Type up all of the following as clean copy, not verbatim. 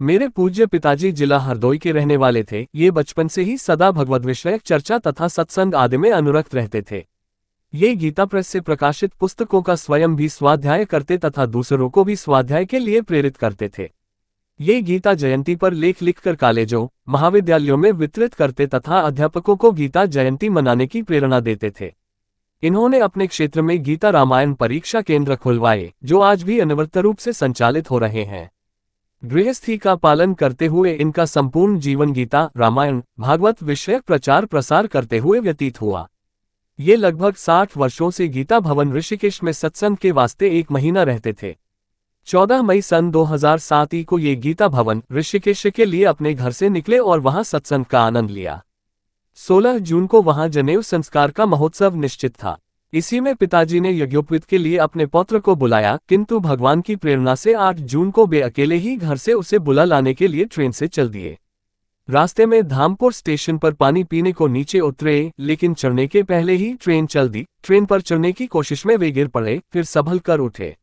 मेरे पूज्य पिताजी जिला हरदोई के रहने वाले थे। ये बचपन से ही सदा भगवद विषयक चर्चा तथा सत्संग आदि में अनुरक्त रहते थे। ये गीता प्रेस से प्रकाशित पुस्तकों का स्वयं भी स्वाध्याय करते तथा दूसरों को भी स्वाध्याय के लिए प्रेरित करते थे। ये गीता जयंती पर लेख लिखकर कॉलेजों, महाविद्यालयों में वितरित करते तथा अध्यापकों को गीता जयंती मनाने की प्रेरणा देते थे। इन्होंने अपने क्षेत्र में गीता रामायण परीक्षा केंद्र खुलवाए, जो आज भी अनवरत रूप से संचालित हो रहे हैं। गृहस्थी का पालन करते हुए इनका संपूर्ण जीवन गीता, रामायण, भागवत विषयक प्रचार प्रसार करते हुए व्यतीत हुआ। ये लगभग 60 वर्षों से गीता भवन ऋषिकेश में सत्संग के वास्ते 1 महीना रहते थे। 14 मई सन 2007 को ये गीता भवन ऋषिकेश के लिए अपने घर से निकले और वहां सत्संग का आनंद लिया। 16 जून को वहां जनेऊ संस्कार का महोत्सव निश्चित था। इसी में पिताजी ने यज्ञोपवीत के लिए अपने पौत्र को बुलाया, किंतु भगवान की प्रेरणा से 8 जून को वे अकेले ही घर से उसे बुला लाने के लिए ट्रेन से चल दिए। रास्ते में धामपुर स्टेशन पर पानी पीने को नीचे उतरे, लेकिन चढ़ने के पहले ही ट्रेन चल दी। ट्रेन पर चढ़ने की कोशिश में वे गिर पड़े, फिर संभल कर उठे।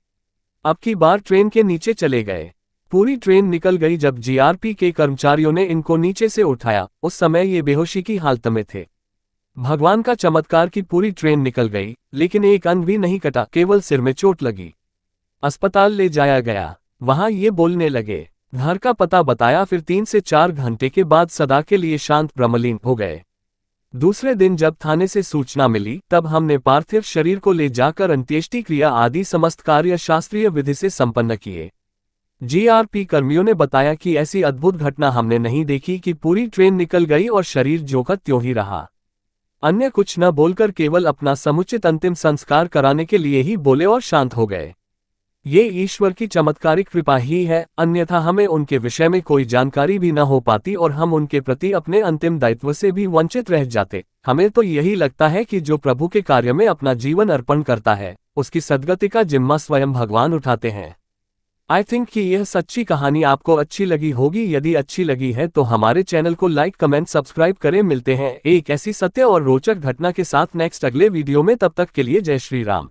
अब की बार ट्रेन के नीचे चले गए। पूरी ट्रेन निकल गई। जब जीआरपी के कर्मचारियों ने इनको नीचे से उठाया, उस समय ये बेहोशी की हालत में थे। भगवान का चमत्कार की पूरी ट्रेन निकल गई, लेकिन एक अंग भी नहीं कटा, केवल सिर में चोट लगी। अस्पताल ले जाया गया, वहां ये बोलने लगे। घर का पता बताया, फिर 3 से 4 घंटे के बाद सदा के लिए शांत ब्रह्मलीन हो गए। दूसरे दिन जब थाने से सूचना मिली, तब हमने पार्थिव शरीर को ले जाकर अंत्येष्टि क्रिया आदि समस्त कार्य शास्त्रीय विधि से संपन्न किए। जीआरपी कर्मियों ने बताया कि ऐसी अद्भुत घटना हमने नहीं देखी कि पूरी ट्रेन निकल गई और शरीर ज्यों का त्यों ही रहा। अन्य कुछ न बोलकर केवल अपना समुचित अंतिम संस्कार कराने के लिए ही बोले और शांत हो गए। ये ईश्वर की चमत्कारिक कृपा ही है, अन्यथा हमें उनके विषय में कोई जानकारी भी न हो पाती और हम उनके प्रति अपने अंतिम दायित्व से भी वंचित रह जाते। हमें तो यही लगता है कि जो प्रभु के कार्य में अपना जीवन अर्पण करता है, उसकी सद्गति का जिम्मा स्वयं भगवान उठाते हैं। आई थिंक कि यह सच्ची कहानी आपको अच्छी लगी होगी। यदि अच्छी लगी है तो हमारे चैनल को लाइक, कमेंट, सब्सक्राइब करें। मिलते हैं एक ऐसी सत्य और रोचक घटना के साथ नेक्स्ट अगले वीडियो में। तब तक के लिए जय श्री राम।